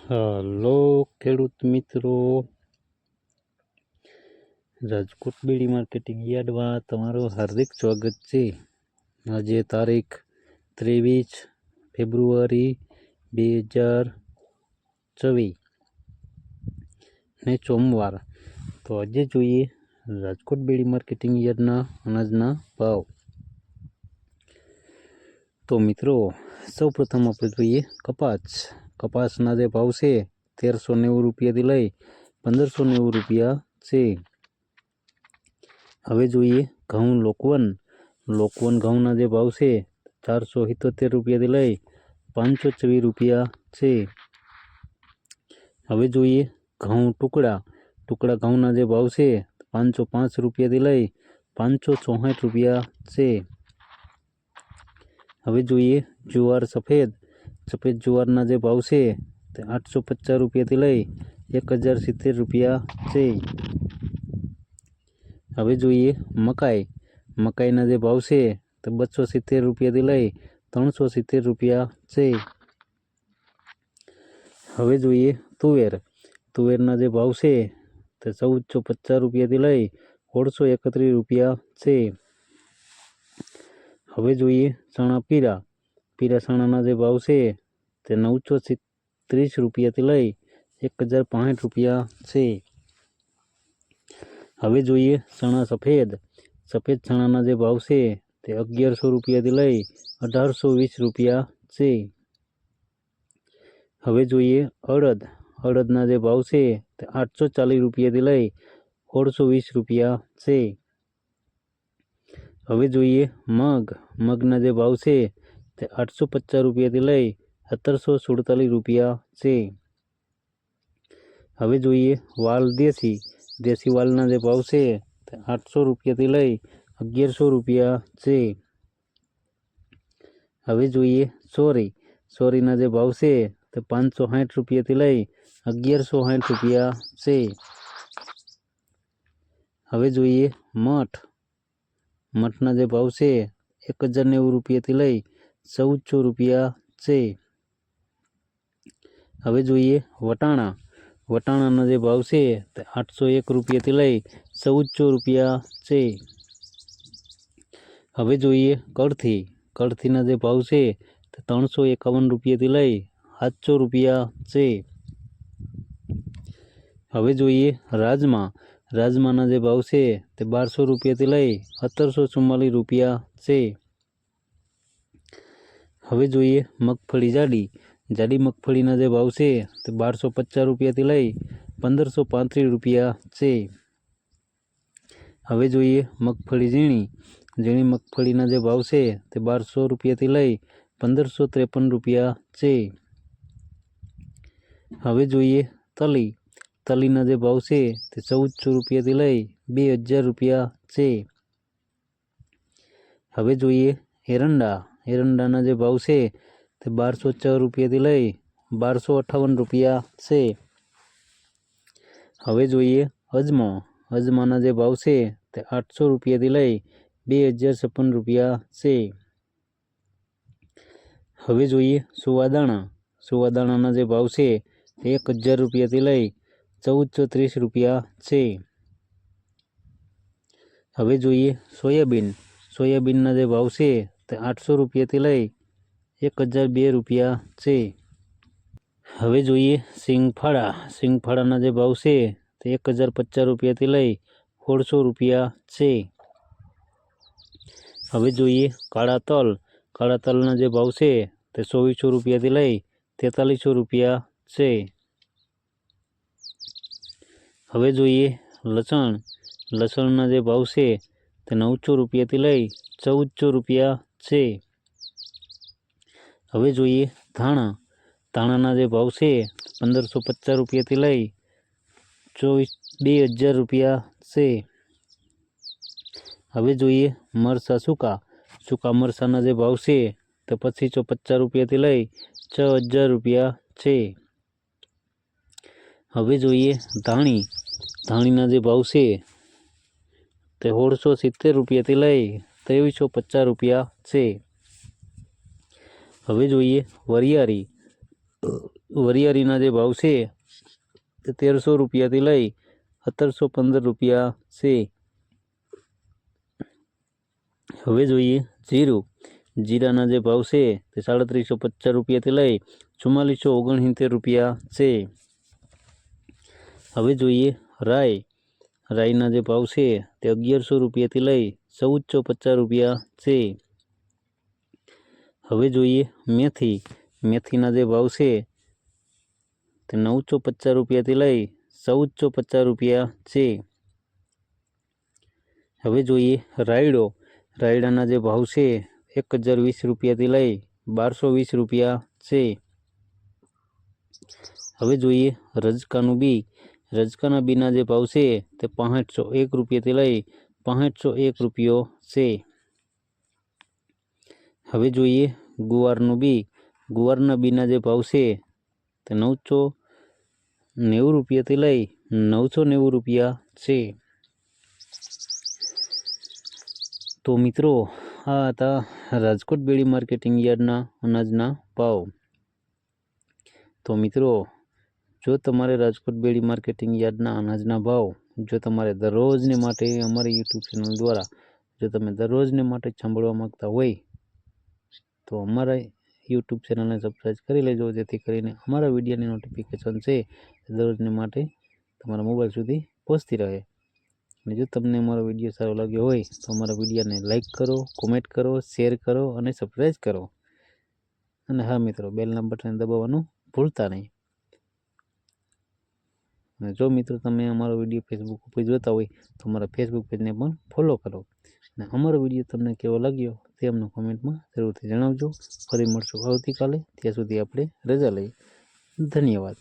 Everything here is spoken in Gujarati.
હલો ખેડૂત મિત્રો, રાજકોટ બીડી માર્કેટિંગ યાર્ડમાં તમારું હાર્દિક સ્વાગત છે. આજે તારીખ 23 ફેબ્રુઆરી 2024 ને સોમવાર. તો આજે જોઈએ રાજકોટ બીડી માર્કેટિંગ યાર્ડના અનાજના ભાવ. તો મિત્રો, સૌ પ્રથમ આપણે જોઈએ કપાસના જે ભાવ છે 1390 રૂપિયાથી લઈ 1590 રૂપિયા છે. હવે જોઈએ ઘઉં લોકવન ઘઉંના જે ભાવ છે 477 રૂપિયાથી લઈ 524 રૂપિયા છે. હવે જોઈએ ઘઉં ટુકડા ઘઉંના જે ભાવ છે 505 રૂપિયાથી લઈ 564 રૂપિયા છે. હવે જોઈએ જુવાર સફેદ જુવારના જે ભાવ છે તે 850 રૂપિયાથી લઈ 1070 રૂપિયા છે. હવે જોઈએ મકાઈના જે ભાવ છે તે 270 રૂપિયાથી લઈ 370 રૂપિયા છે. હવે જોઈએ તુવેરના જે ભાવ છે તે 1450 રૂપિયાથી લઈ 1631 રૂપિયા છે. હવે જોઈએ ચણા પીળા ચણાના જે ભાવ છે તે 930 રૂપિયાથી લઈ 1065 રૂપિયા છે. હવે જોઈએ ચણા સફેદ ચણાના જે ભાવ છે તે 1100 રૂપિયાથી લઈ 1820 રૂપિયા છે. હવે જોઈએ અડદના જે ભાવ છે તે 840 રૂપિયાથી લઈ 1620 રૂપિયા છે. હવે જોઈએ મગના જે ભાવ છે તે 850 રૂપિયાથી લઈ 1747 રૂપિયા છે. હવે જોઈએ વાલ દેશી વાલના જે ભાવ છે તે 800 રૂપિયાથી લઈ 1100 રૂપિયા છે. હવે જોઈએ સોરીના જે ભાવ છે તે 560 રૂપિયાથી લઈ 1160 રૂપિયા છે. હવે જોઈએ મઠના જે ભાવ છે 1090 રૂપિયાથી લઈ 1400 રૂપિયા છે. હવે જોઈએ વટાણાના જે ભાવ છે તે 801 રૂપિયાથી લઈ 1400 રૂપિયા છે. હવે જોઈએ કળથીના જે ભાવ છે તે 351 રૂપિયાથી લઈ 700 રૂપિયા છે. હવે જોઈએ રાજમાના જે ભાવ છે તે 1200 રૂપિયાથી લઈ 1744 રૂપિયા છે. હવે જોઈએ મગફળી જાડી મગફળીના જે ભાવ છે તે 1250 રૂપિયાથી લઈ 1535 રૂપિયા છે. હવે જોઈએ મગફળી ઝીણી મગફળીના જે ભાવ છે તે 1200 રૂપિયાથી લઈ 1553 રૂપિયા છે. હવે જોઈએ તલીના જે ભાવ છે તે 1400 રૂપિયાથી લઈ 2000 રૂપિયા છે. હવે જોઈએ એરંડાના જે ભાવ છે તે 1204 રૂપિયાથી લઈ 1258 રૂપિયા છે. હવે જોઈએ અજમાના જે ભાવ છે તે 800 રૂપિયાથી લઈ 2056 રૂપિયા છે. હવે જોઈએ સુવાદાણાના જે ભાવ છે તે 1000 રૂપિયાથી લઈ 1430 રૂપિયા છે. હવે જોઈએ સોયાબીનના જે ભાવ છે તે 800 રૂપિયાથી લઈ 1002 રૂપિયા છે. હવે જોઈએ સિંગફાળાના જે ભાવ છે તે 1050 રૂપિયાથી લઈ 1600 રૂપિયા છે. હવે જોઈએ કાળા તલના જે ભાવ છે તે 2400 રૂપિયાથી લઈ 4300 રૂપિયા છે. હવે જોઈએ લસણના જે ભાવ છે તે 900 રૂપિયાથી લઈ 1400 રૂપિયા છે. હવે જોઈએ ધાણાના જે ભાવ છે 1550 રૂપિયાથી લઈ 2000 રૂપિયા છે. હવે જોઈએ મરચાં સૂકા મરચાંના જે ભાવ છે તે 2550 રૂપિયાથી લઈ 6000 રૂપિયા છે. હવે જોઈએ ધાણીના જે ભાવ છે તે 1670 રૂપિયાથી લઈ 2350 રૂપિયા છે. હવે જોઈએ વરિયાળીના જે ભાવ છે તે 1300 રૂપિયાથી લઈ 1715 રૂપિયા છે. હવે જોઈએ જીરું. જીરાના જે ભાવ છે તે 3750 રૂપિયાથી લઈ 4469 રૂપિયા છે. હવે જોઈએ રાઈ. રાઈના જે ભાવ છે તે 1100 રૂપિયાથી લઈ 1450 રૂપિયા છે. હવે જોઈએ મેથી. મેથીના જે ભાવ છે તે 950 રૂપિયાથી લઈ 1450 રૂપિયા છે. હવે જોઈએ રાયડો. રાયડાના જે ભાવ છે 1020 રૂપિયાથી લઈ 1220 રૂપિયા છે. હવે જોઈએ રજકાનું બી. રજકાના બીના જે ભાવ છે તે 6501 રૂપિયાથી લઈ 6501 રૂપિયો છે. હવે જોઈએ ગુવારનું બી. ગુવારના બીના જે ભાવ છે તે 990 રૂપિયાથી લઈ 990 રૂપિયા છે. તો મિત્રો આ હતા રાજકોટ બેડી માર્કેટિંગ યાર્ડના અનાજના ભાવ. તો મિત્રો જો તમારે રાજકોટ બેડી માર્કેટિંગ યાર્ડના અનાજના ભાવ જો તમારે દરરોજને માટે અમારી યુટ્યુબ ચેનલ દ્વારા જો તમે દરરોજને માટે સાંભળવા માગતા હોય તો અમારા યુટ્યુબ ચેનલને સબસ્ક્રાઈબ કરી લેજો, જેથી કરીને અમારા વિડીયોની નોટિફિકેશન છે દરરોજને માટે તમારા મોબાઈલ સુધી પહોંચતી રહે. અને જો તમને અમારો વિડીયો સારો લાગ્યો હોય તો અમારા વિડીયોને લાઈક કરો, કોમેન્ટ કરો, શેર કરો અને સબસ્ક્રાઈબ કરો. અને હા મિત્રો, બેલના બટન દબાવવાનું ભૂલતા નહીં. અને જો મિત્રો તમે અમારો વિડીયો ફેસબુક ઉપર જોતા હોય તો અમારા ફેસબુક પેજને પણ ફોલો કરો. અને અમારો વિડીયો તમને કેવો લાગ્યો તે અમને કોમેન્ટમાં જરૂરથી જણાવજો. ફરી મળશું આવતીકાલે. ત્યાં સુધી આપણે રજા લઈએ. ધન્યવાદ.